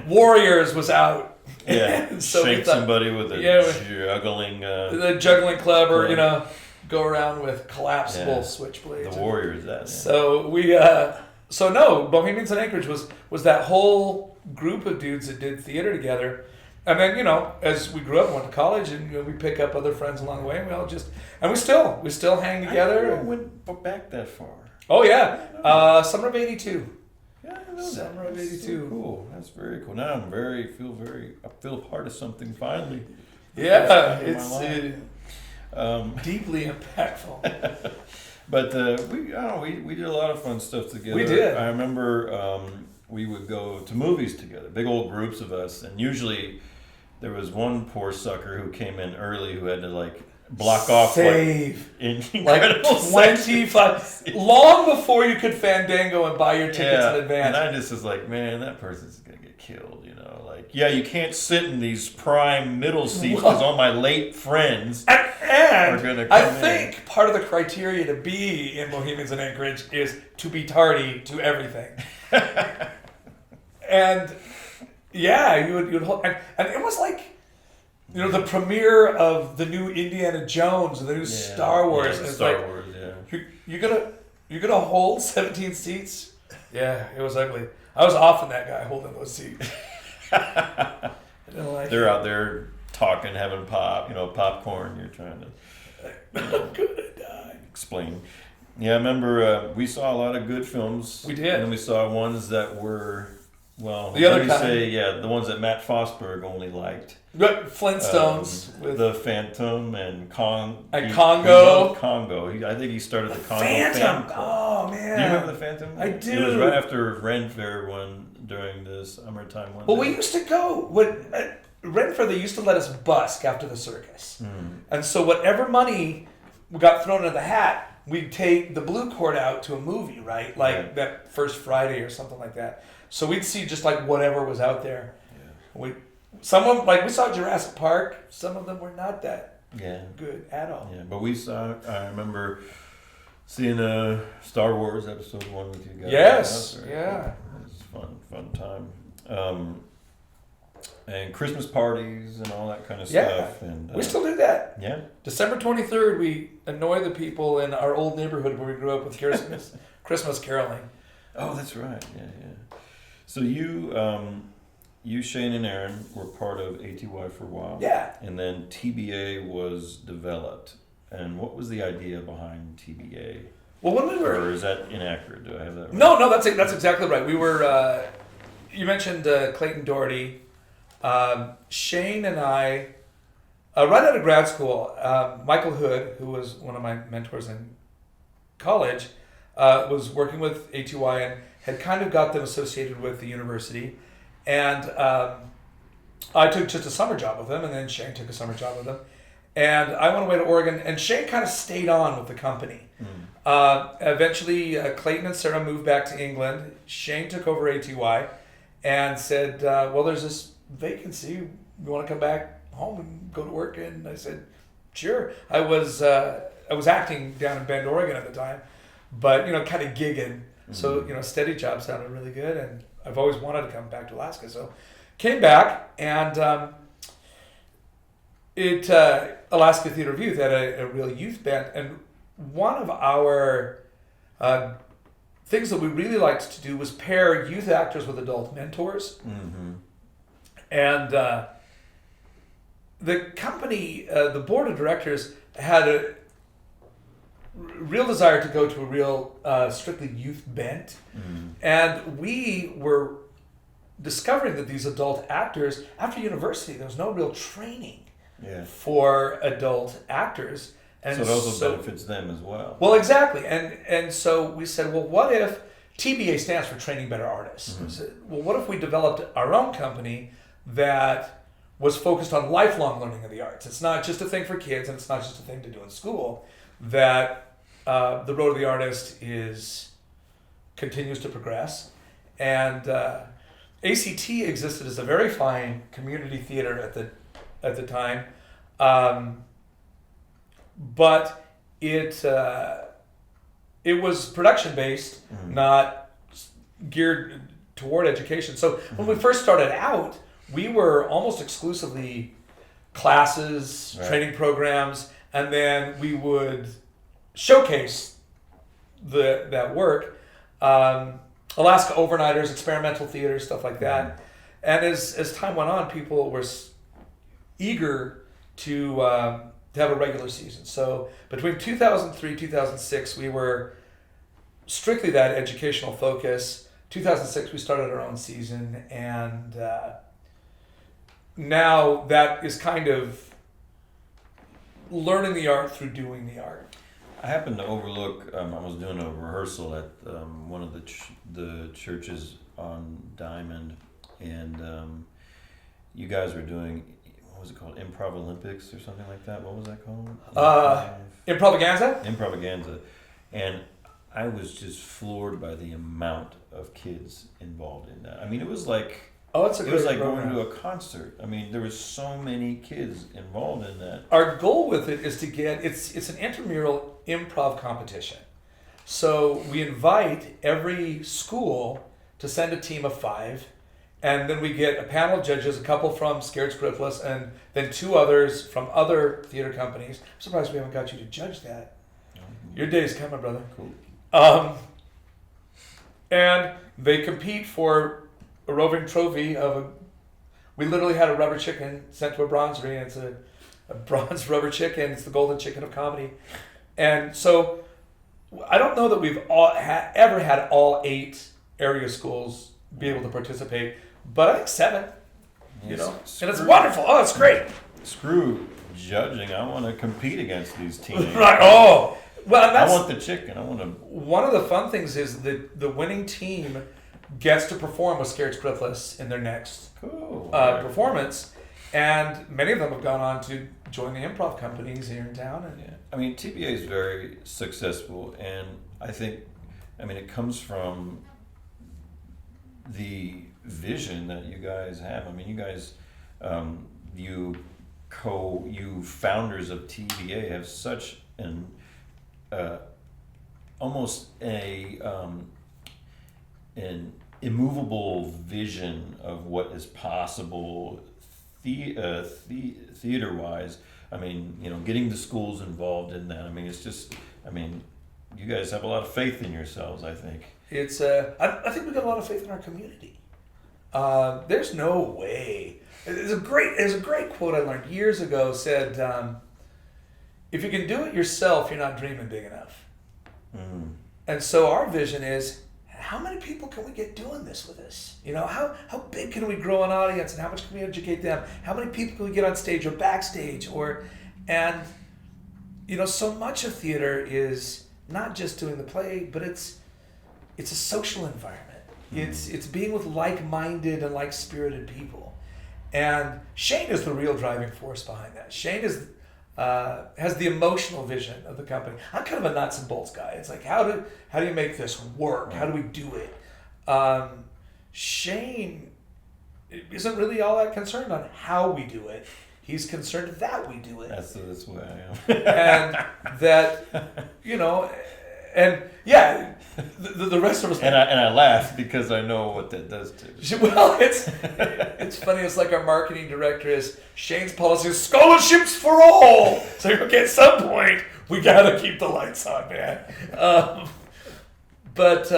Warriors was out.
Yeah,
so
shake somebody with a juggling.
The juggling club, or go around with collapsible switchblades.
The Warriors, that. Yeah.
So we, Bohemians in Anchorage was that whole group of dudes that did theater together, and then as we grew up and went to college, and we pick up other friends along the way, and we still hang together.
I went back that far.
Oh yeah, summer of '82.
Yeah, I know
Summer of '82.
So cool. That's very cool. Now I feel part of something finally.
Yeah, it's deeply impactful.
But we did a lot of fun stuff together.
We did.
I remember we would go to movies together, big old groups of us, and usually there was one poor sucker who came in early who had to block off
like
25
long before you could Fandango and buy your tickets in advance.
And I just was like, man, that person's gonna get killed, you can't sit in these prime middle seats because all my late friends are gonna come
I think part of the criteria to be in Bohemians in Anchorage is to be tardy to everything. And you'd hold, and it was like the premiere of the new Indiana Jones and the new Star Wars.
Yeah,
and it's
Star
like,
Wars, yeah.
You're gonna hold 17 seats? Yeah, it was ugly. I was often that guy holding those seats. I didn't like
They're out there talking, having popcorn. You're trying to
I'm gonna die.
explain. Yeah, I remember we saw a lot of good films.
We did.
And then we saw ones that were,
the other kind.
the ones that Matt Fosberg only liked.
Flintstones with
the Phantom and
Congo.
He loved Congo. I think he started the Congo
Phantom.
Club.
Oh man.
Do you remember the Phantom?
I do.
It was right after Ren Fair one during the summertime one.
Well, we used to go at Ren Fair. They used to let us busk after the circus, and so whatever money we got thrown into the hat, we'd take the blue cord out to a movie, right? Like that first Friday or something like that. So we'd see just like whatever was out there. Yeah. We saw Jurassic Park. Some of them were not that good at all.
Yeah, but I remember seeing Star Wars Episode 1 with you guys.
Yes, yeah.
Cool. It was fun time. And Christmas parties and all that kind of stuff. And
we still do that.
Yeah.
December 23rd, we annoy the people in our old neighborhood where we grew up with Christmas caroling.
Oh, that's right. Yeah. So you, Shane and Aaron were part of ATY for a while.
Yeah.
And then TBA was developed. And what was the idea behind TBA?
Well, when we were...
Or is that inaccurate? Do I have that right?
No, that's exactly right. We were... you mentioned Clayton Doherty. Shane and I... right out of grad school, Michael Hood, who was one of my mentors in college, was working with ATY and had kind of got them associated with the university. And I took just a summer job with him, and then Shane took a summer job with him. And I went away to Oregon, and Shane kind of stayed on with the company. Eventually, Clayton and Sarah moved back to England. Shane took over ATY and said, well, there's this vacancy. You want to come back home and go to work? And I said, sure. I was acting down in Bend, Oregon at the time, but, kind of gigging. So, steady job sounded really good, and I've always wanted to come back to Alaska. So came back, and Alaska Theater of Youth had a real youth band, and one of our things that we really liked to do was pair youth actors with adult mentors.
Mm-hmm.
And the company, the board of directors, had a real desire to go to a real strictly youth bent.
Mm-hmm.
And we were discovering that these adult actors, after university, there was no real training for adult actors. And
so it also benefits them as well.
Well, exactly. And so we said, well, what if TBA stands for Training Better Artists?
Mm-hmm.
So, well, what if we developed our own company that was focused on lifelong learning of the arts? It's not just a thing for kids, and it's not just a thing to do in school. That the road of the artist continues to progress, and ACT existed as a very fine community theater at the time, but it was production based, not geared toward education. So when we first started out, we were almost exclusively classes, training programs, and then we would showcase that work. Alaska overnighters, experimental theater, stuff like that. And as time went on, people were eager to have a regular season. So between 2003 2006, we were strictly that educational focus. 2006, we started our own season, and now that is kind of learning the art through doing the art.
I happened to overlook. I was doing a rehearsal at one of the churches on Diamond, and you guys were doing, what was it called, Improv Olympics or something like that? What was that called?
Improvaganza?
Improvaganza, and I was just floored by the amount of kids involved in that. I mean, it was like going to a concert. I mean, there was so many kids involved in that.
Our goal with it is to get it's an intramural improv competition. So we invite every school to send a team of 5, and then we get a panel of judges, a couple from Scared Scriptless, and then 2 others from other theater companies. I'm surprised we haven't got you to judge that. Your day's coming, brother.
Cool.
And they compete for a roving trophy we literally had a rubber chicken sent to a bronzery, and it's a bronze rubber chicken. It's the golden chicken of comedy. And so I don't know that we've ever had all 8 area schools be able to participate, but I think 7, and it's wonderful. Oh, it's great.
Screw judging. I want to compete against these teenagers.
Right. Oh, well,
I want the chicken. I want to.
One of the fun things is that the winning team gets to perform with Scared Scriptless in their next performance, and many of them have gone on to join the improv companies here in town. And
I mean, TBA is very successful, and I think, it comes from the vision that you guys have. I mean, you guys, you founders of TBA have such an almost an immovable vision of what is possible theater-wise. I mean, getting the schools involved in that. I mean, it's just, you guys have a lot of faith in yourselves, I think.
It's I think we got a lot of faith in our community. There's no way. There's a great quote I learned years ago, said, if you can do it yourself, you're not dreaming big enough.
Mm.
And so our vision is, how many people can we get doing this with us? How big can we grow an audience, and how much can we educate them? How many people can we get on stage or backstage? So much of theater is not just doing the play, but it's a social environment. Mm. It's being with like-minded and like-spirited people. And Shane is the real driving force behind that. Shane has the emotional vision of the company. I'm kind of a nuts and bolts guy. It's like, how do you make this work? How do we do it? Shane isn't really all that concerned on how we do it. He's concerned that we do it.
That's the way I am.
And that, And yeah, the rest of us.
And I laugh because I know what that does to.
Well, it's funny. It's like our marketing director is Shane's policy is scholarships for all. So okay, at some point we gotta keep the lights on, man. But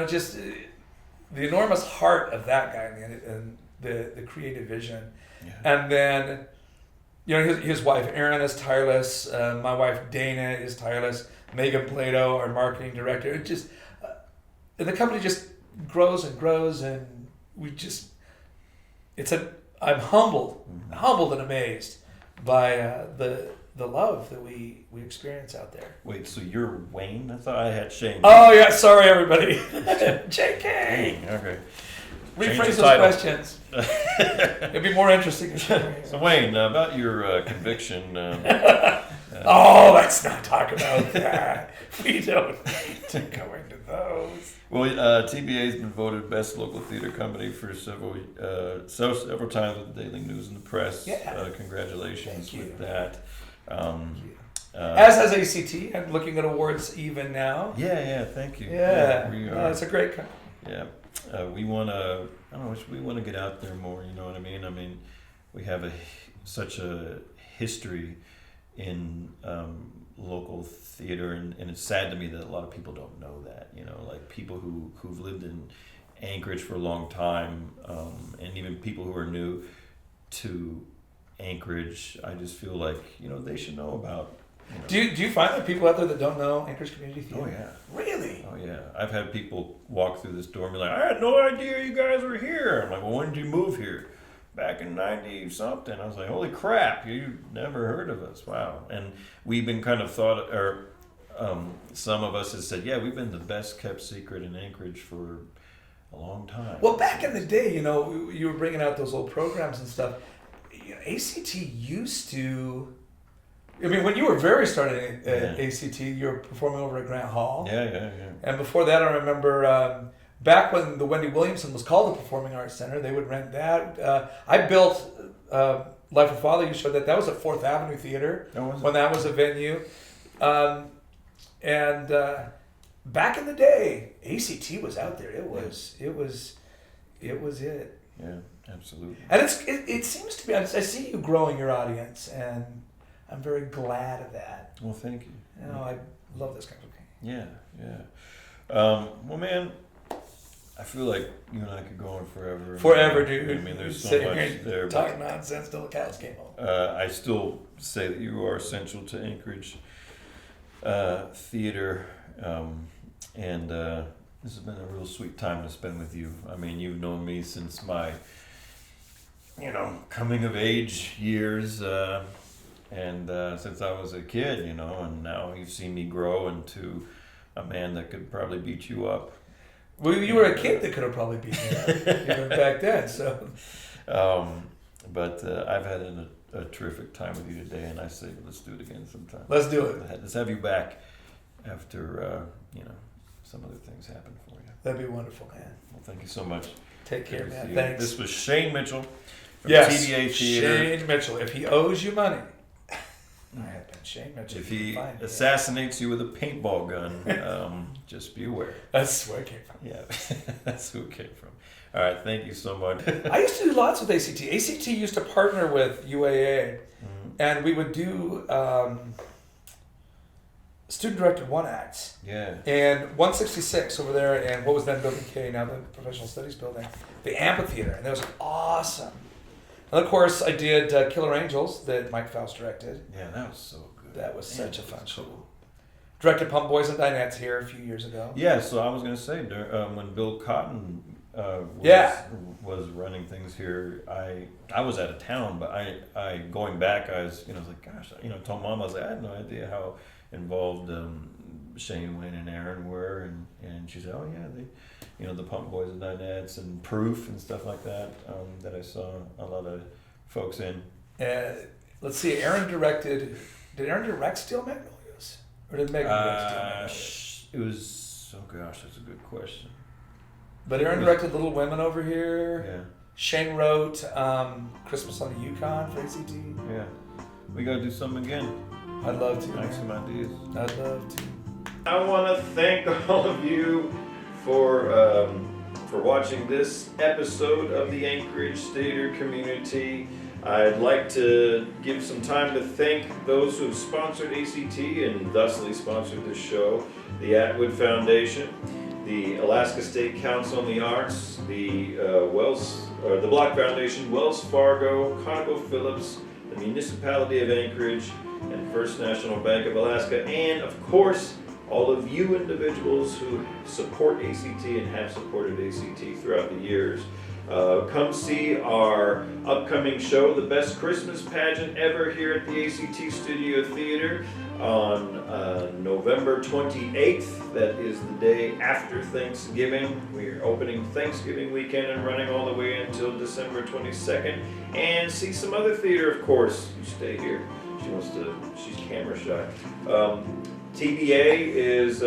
just the enormous heart of that guy, man, and the creative vision, and then his wife Erin is tireless. My wife Dana is tireless. Megan Plato, our marketing director. It just and the company just grows and grows, and I'm humbled and amazed by the love that we experience out there.
Wait, so you're Wayne? I thought I had Shane.
Oh yeah, sorry everybody. JK.
Okay.
Rephrase those questions. It'd be more interesting.
So Wayne, about your conviction.
Let's not talk about that. We don't need to go into those.
Well, TBA has been voted best local theater company for several times with the Daily News and the Press.
Yeah.
Congratulations with that.
As has ACT. I'm looking at awards even now.
Yeah. Thank you.
Yeah.
We are.
It's a great company.
Yeah. We want to. I don't know. We want to get out there more. You know what I mean? I mean, we have such a history in local theater, and it's sad to me that a lot of people don't know that. Like people who've lived in Anchorage for a long time, and even people who are new to Anchorage. I just feel like they should know about.
Do you find that people out there that don't know Anchorage Community Theater?
Oh yeah.
Really?
Oh yeah. I've had people walk through this door and be like, "I had no idea you guys were here." I'm like, "Well, when did you move here?" Back in 90 something. I was like, "Holy crap, you never heard of us." Wow. And we've been kind of some of us have said, "Yeah, we've been the best kept secret in Anchorage for a long time."
Well, back in the day, you were bringing out those old programs and stuff. ACT used to. I mean, when you were very starting at ACT, you were performing over at Grant Hall.
Yeah.
And before that, I remember back when the Wendy Williamson was called the Performing Arts Center, they would rent that. I built Life with Father. You showed that was at 4th Avenue Theater when that was a venue. And back in the day, ACT was out there. It was it.
Yeah, absolutely.
And it seems to be. I see you growing your audience, and I'm very glad of that.
Well, thank you.
I love this kind of thing.
Yeah. Well, man, I feel like you and I could go on forever.
Forever, dude.
I mean, there's so much there.
Talking nonsense till the cows came home.
I still say that you are essential to Anchorage theater, and this has been a real sweet time to spend with you. I mean, you've known me since my, coming of age years. And since I was a kid, and now you've seen me grow into a man that could probably beat you up.
Well, you were a kid that could have probably beat me up even back then. So,
but I've had a terrific time with you today, and I say let's do it again sometime.
Let's do it.
Let's have you back after some other things happen for you.
That'd be wonderful, man.
Well, thank you so much.
Take care, man. Thanks.
This was Shane Mitchell from
yes,
TBA Theatre.
Shane Mitchell. If he owes you money. I have been Shane Mitchell.
If he assassinates you with a paintball gun, just be aware.
That's where it came from.
Yeah, that's who it came from. All right, thank you so much.
I used to do lots with ACT. ACT used to partner with UAA, and we would do student-directed one-acts.
Yeah.
And 166 over there, and what was then Building K, now the Professional Studies Building, the amphitheater, and that was awesome. And of course, I did Killer Angels that Mike Faust directed.
Yeah, that was so good.
That was such a fun show. Directed Pump Boys and Dinettes here a few years ago.
Yeah, so I was going to say, when Bill Cotton was running things here, I was out of town, but I going back, I was like, gosh, told Mom, I was like, I had no idea how involved Shane, Wayne, and Aaron were, and she said, oh yeah, they, the Pump Boys and Dinettes and Proof and stuff like that, that I saw a lot of folks in.
Let's see, did Aaron direct Steel Magnolias? Or did Megan direct Steel Magnolias?
It was, oh gosh, that's a good question.
But Aaron directed Little Women over here.
Yeah.
Shane wrote Christmas on the Yukon for ACT.
Yeah. We got to do something again.
I'd love to.
Like some ideas.
I'd love to.
I want to thank all of you for watching this episode of the Anchorage Theater Community. I'd like to give some time to thank those who have sponsored ACT and thusly sponsored this show: the Atwood Foundation, the Alaska State Council on the Arts, the Block Foundation, Wells Fargo, ConocoPhillips, the Municipality of Anchorage, and First National Bank of Alaska, and of course, all of you individuals who support ACT and have supported ACT throughout the years. Come see our upcoming show, The Best Christmas Pageant Ever, here at the ACT Studio Theater on November 28th. That is the day after Thanksgiving. We're opening Thanksgiving weekend and running all the way until December 22nd. And see some other theater, of course. You stay here. She's camera shy. TBA is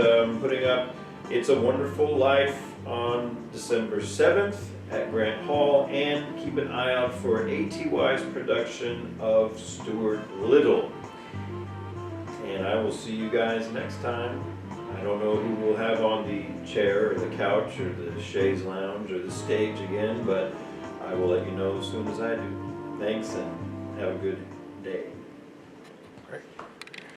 putting up It's a Wonderful Life on December 7th at Grant Hall, and keep an eye out for ATY's production of Stuart Little. And I will see you guys next time. I don't know who we'll have on the chair or the couch or the chaise lounge or the stage again, but I will let you know as soon as I do. Thanks and have a good day.
Great.